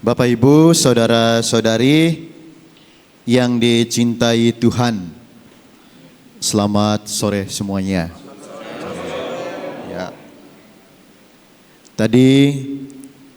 Bapak, Ibu, saudara-saudari yang dicintai Tuhan, selamat sore semuanya. Ya. Tadi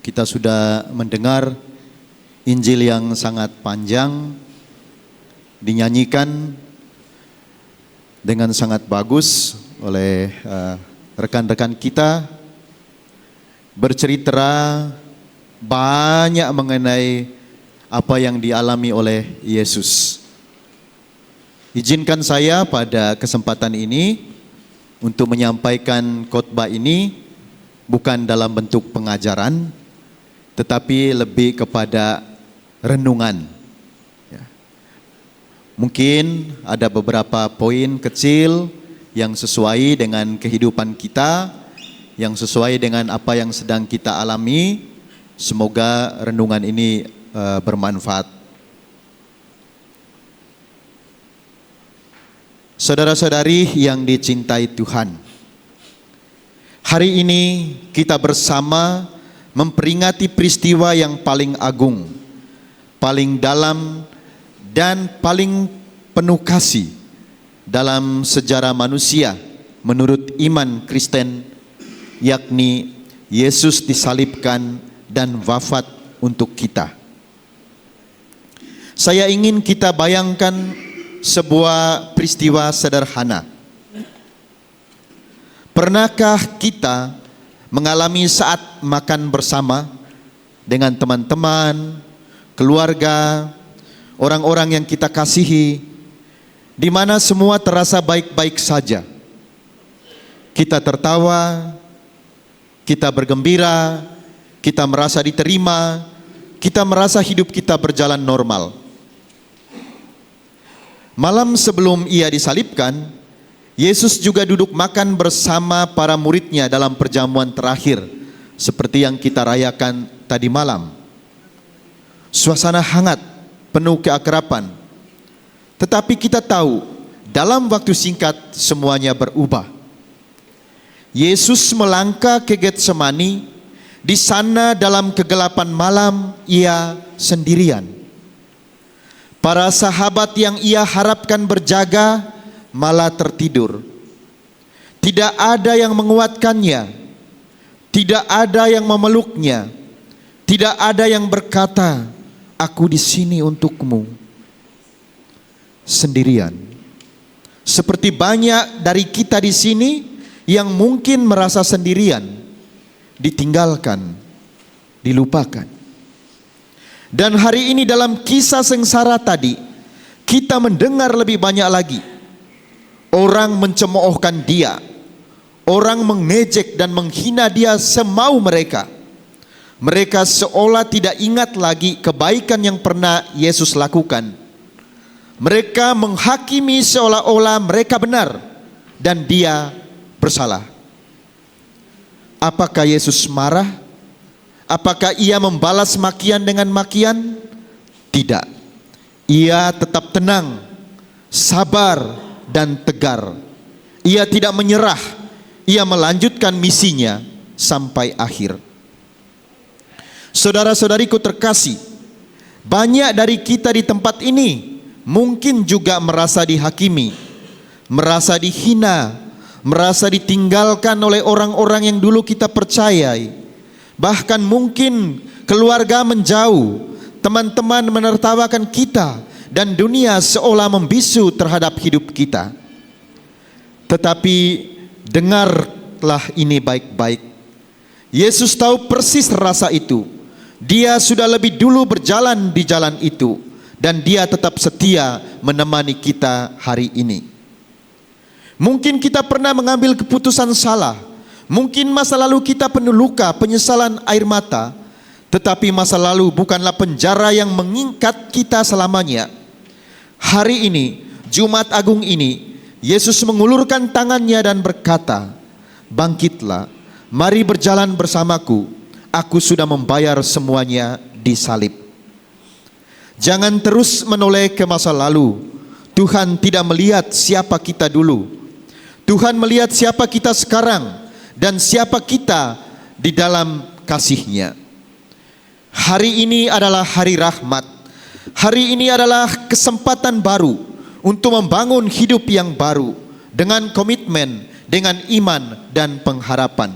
kita sudah mendengar Injil yang sangat panjang, dinyanyikan dengan sangat bagus oleh rekan-rekan kita, bercerita banyak mengenai apa yang dialami oleh Yesus. Izinkan saya pada kesempatan ini untuk menyampaikan khotbah ini bukan dalam bentuk pengajaran, tetapi lebih kepada renungan. Ya. Mungkin ada beberapa poin kecil yang sesuai dengan kehidupan kita, yang sesuai dengan apa yang sedang kita alami. Semoga renungan ini bermanfaat. Saudara-saudari yang dicintai Tuhan, hari ini kita bersama memperingati peristiwa yang paling agung, paling dalam, dan paling penuh kasih dalam sejarah manusia menurut iman Kristen, yakni Yesus disalibkan dan wafat untuk kita. Saya ingin kita bayangkan sebuah peristiwa sederhana. Pernahkah kita mengalami saat makan bersama dengan teman-teman, keluarga, orang-orang yang kita kasihi, di mana semua terasa baik-baik saja? Kita tertawa, kita bergembira, kita merasa diterima, kita merasa hidup kita berjalan normal. Malam sebelum ia disalibkan, Yesus juga duduk makan bersama para muridnya dalam perjamuan terakhir, seperti yang kita rayakan tadi malam. Suasana hangat, penuh keakraban. Tetapi kita tahu, dalam waktu singkat semuanya berubah. Yesus melangkah ke Getsemani. Di sana dalam kegelapan malam ia sendirian. Para sahabat yang ia harapkan berjaga malah tertidur. Tidak ada yang menguatkannya, tidak ada yang memeluknya, tidak ada yang berkata, "Aku di sini untukmu." Sendirian. Seperti banyak dari kita di sini yang mungkin merasa sendirian, ditinggalkan, dilupakan. Dan hari ini dalam kisah sengsara tadi, kita mendengar lebih banyak lagi. Orang mencemoohkan dia, orang mengejek dan menghina dia semau mereka. Mereka seolah tidak ingat lagi kebaikan yang pernah Yesus lakukan. Mereka menghakimi seolah-olah mereka benar dan dia bersalah. Apakah Yesus marah? Apakah ia membalas makian dengan makian? Tidak. Ia tetap tenang, sabar, dan tegar. Ia tidak menyerah. Ia melanjutkan misinya sampai akhir. Saudara-saudariku terkasih, banyak dari kita di tempat ini mungkin juga merasa dihakimi, merasa dihina, merasa ditinggalkan oleh orang-orang yang dulu kita percayai. Bahkan mungkin keluarga menjauh, teman-teman menertawakan kita, dan dunia seolah membisu terhadap hidup kita. Tetapi dengarlah ini baik-baik. Yesus tahu persis rasa itu. Dia sudah lebih dulu berjalan di jalan itu, dan dia tetap setia menemani kita hari ini. Mungkin kita pernah mengambil keputusan salah. Mungkin masa lalu kita penuh luka, penyesalan, air mata. Tetapi masa lalu bukanlah penjara yang mengikat kita selamanya. Hari ini, Jumat Agung ini, Yesus mengulurkan tangannya dan berkata, "Bangkitlah, mari berjalan bersamaku. Aku sudah membayar semuanya di salib." Jangan terus menoleh ke masa lalu. Tuhan tidak melihat siapa kita dulu. Tuhan melihat siapa kita sekarang dan siapa kita di dalam kasih-Nya. Hari ini adalah hari rahmat. Hari ini adalah kesempatan baru untuk membangun hidup yang baru dengan komitmen, dengan iman dan pengharapan.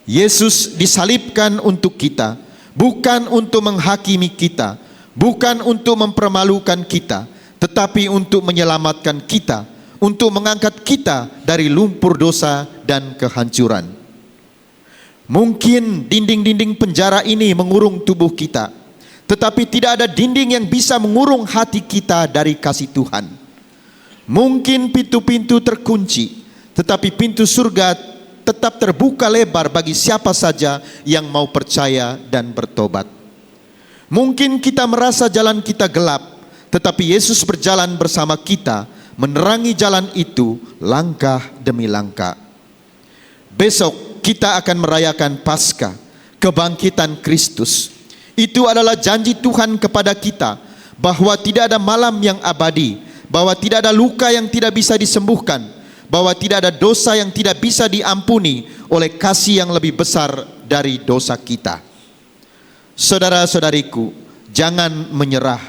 Yesus disalibkan untuk kita, bukan untuk menghakimi kita, bukan untuk mempermalukan kita, tetapi untuk menyelamatkan kita, untuk mengangkat kita dari lumpur dosa dan kehancuran. Mungkin dinding-dinding penjara ini mengurung tubuh kita, tetapi tidak ada dinding yang bisa mengurung hati kita dari kasih Tuhan. Mungkin pintu-pintu terkunci, tetapi pintu surga tetap terbuka lebar bagi siapa saja yang mau percaya dan bertobat. Mungkin kita merasa jalan kita gelap, tetapi Yesus berjalan bersama kita, menerangi jalan itu langkah demi langkah. Besok kita akan merayakan Paskah, kebangkitan Kristus. Itu adalah janji Tuhan kepada kita bahwa tidak ada malam yang abadi, bahwa tidak ada luka yang tidak bisa disembuhkan, bahwa tidak ada dosa yang tidak bisa diampuni oleh kasih yang lebih besar dari dosa kita. Saudara-saudariku, jangan menyerah,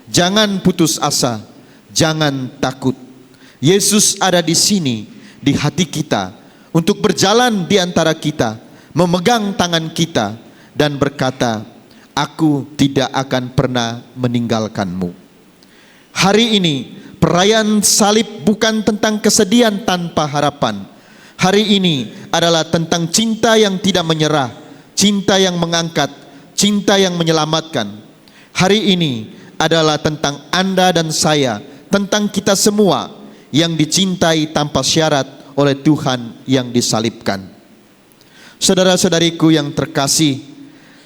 jangan putus asa, jangan takut. Yesus ada di sini, di hati kita, untuk berjalan di antara kita, memegang tangan kita dan berkata, "Aku tidak akan pernah meninggalkanmu." Hari ini perayaan salib bukan tentang kesedihan tanpa harapan. Hari ini adalah tentang cinta yang tidak menyerah, cinta yang mengangkat, cinta yang menyelamatkan. Hari ini adalah tentang Anda dan saya, tentang kita semua yang dicintai tanpa syarat oleh Tuhan yang disalibkan. Saudara-saudariku yang terkasih,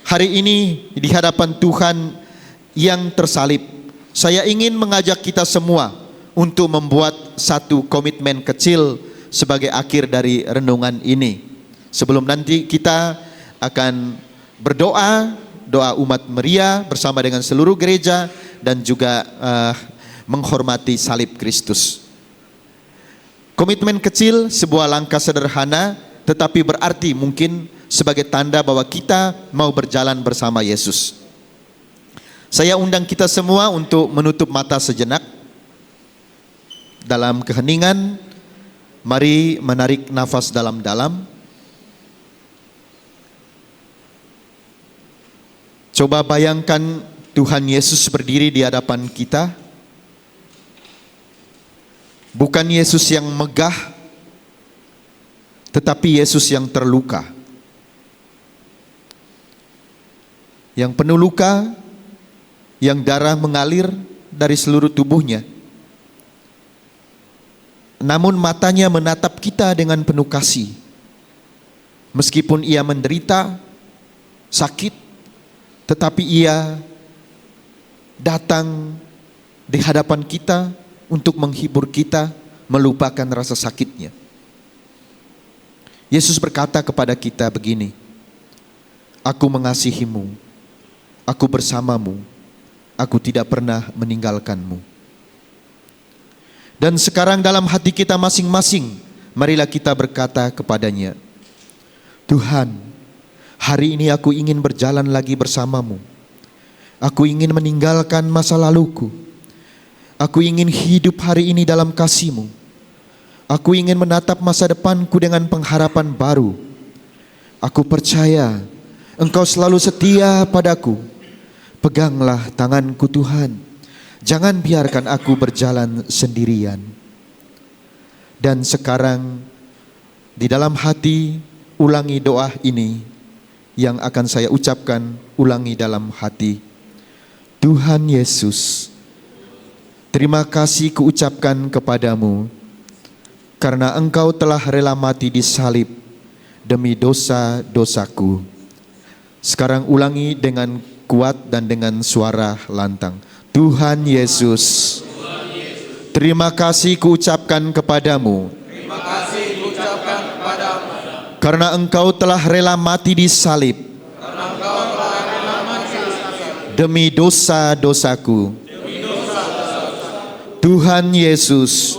hari ini di hadapan Tuhan yang tersalib, saya ingin mengajak kita semua untuk membuat satu komitmen kecil sebagai akhir dari renungan ini. Sebelum nanti kita akan berdoa, doa umat Maria bersama dengan seluruh gereja dan juga menghormati salib Kristus. Komitmen kecil, sebuah langkah sederhana, tetapi berarti mungkin sebagai tanda bahwa kita mau berjalan bersama Yesus. Saya undang kita semua untuk menutup mata sejenak. Dalam keheningan, mari menarik nafas dalam-dalam. Coba bayangkan Tuhan Yesus berdiri di hadapan kita. Bukan Yesus yang megah, tetapi Yesus yang terluka. Yang penuh luka, yang darah mengalir dari seluruh tubuhnya. Namun matanya menatap kita dengan penuh kasih. Meskipun ia menderita, sakit, tetapi ia datang di hadapan kita untuk menghibur kita, melupakan rasa sakitnya. Yesus berkata kepada kita begini, "Aku mengasihimu, aku bersamamu, aku tidak pernah meninggalkanmu." Dan sekarang dalam hati kita masing-masing, marilah kita berkata kepadanya, "Tuhan, hari ini aku ingin berjalan lagi bersamamu. Aku ingin meninggalkan masa laluku. Aku ingin hidup hari ini dalam kasih-Mu. Aku ingin menatap masa depanku dengan pengharapan baru. Aku percaya Engkau selalu setia padaku. Peganglah tanganku Tuhan. Jangan biarkan aku berjalan sendirian." Dan sekarang di dalam hati ulangi doa ini yang akan saya ucapkan, ulangi dalam hati. Tuhan Yesus, terima kasih kuucapkan kepadamu karena Engkau telah rela mati di salib demi dosa-dosaku. Sekarang ulangi dengan kuat dan dengan suara lantang. Tuhan Yesus, terima kasih kuucapkan kepadamu karena Engkau telah rela mati di salib demi dosa-dosaku. Tuhan Yesus,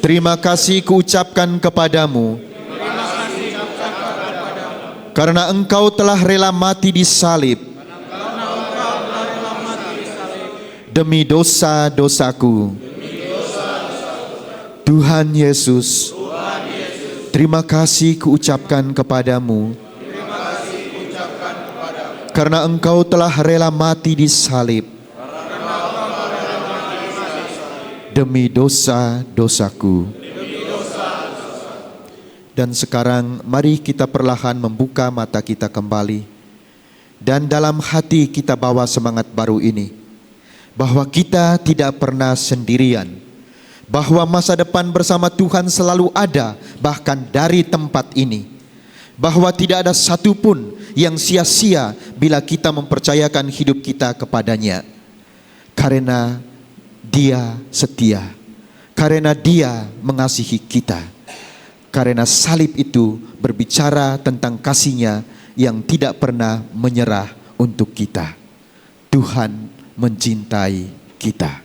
terima kasih kuucapkan kepadamu karena Engkau telah rela mati di salib demi dosa-dosaku. Tuhan Yesus, terima kasih kuucapkan kepadamu, karena Engkau telah rela mati di salib demi dosa-dosaku. Dan sekarang mari kita perlahan membuka mata kita kembali, dan dalam hati kita bawa semangat baru ini, bahwa kita tidak pernah sendirian, bahwa masa depan bersama Tuhan selalu ada, bahkan dari tempat ini, bahwa tidak ada satupun yang sia-sia bila kita mempercayakan hidup kita kepadanya, karena Dia setia, karena Dia mengasihi kita, karena salib itu berbicara tentang kasih-Nya yang tidak pernah menyerah untuk kita. Tuhan mencintai kita.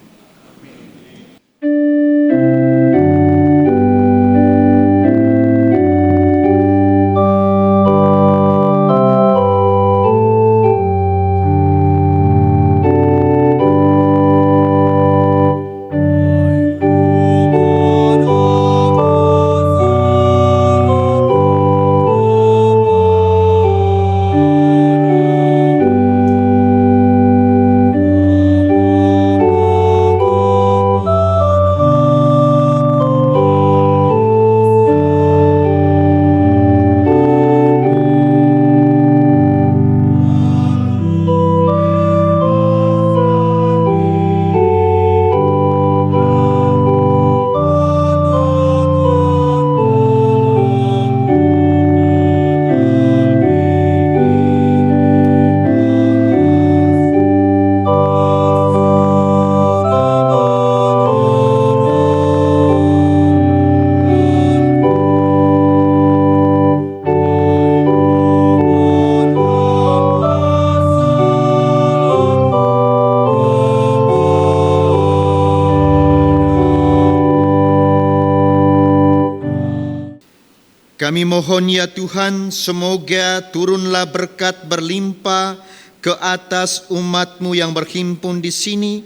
Kami mohon ya Tuhan, semoga turunlah berkat berlimpah ke atas umat-Mu yang berhimpun di sini,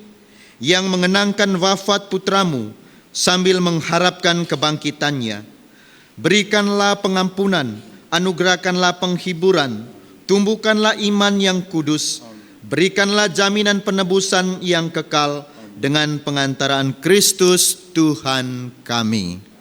yang mengenangkan wafat putra-Mu sambil mengharapkan kebangkitannya. Berikanlah pengampunan, anugerahkanlah penghiburan, tumbuhkanlah iman yang kudus, berikanlah jaminan penebusan yang kekal dengan pengantaraan Kristus Tuhan kami.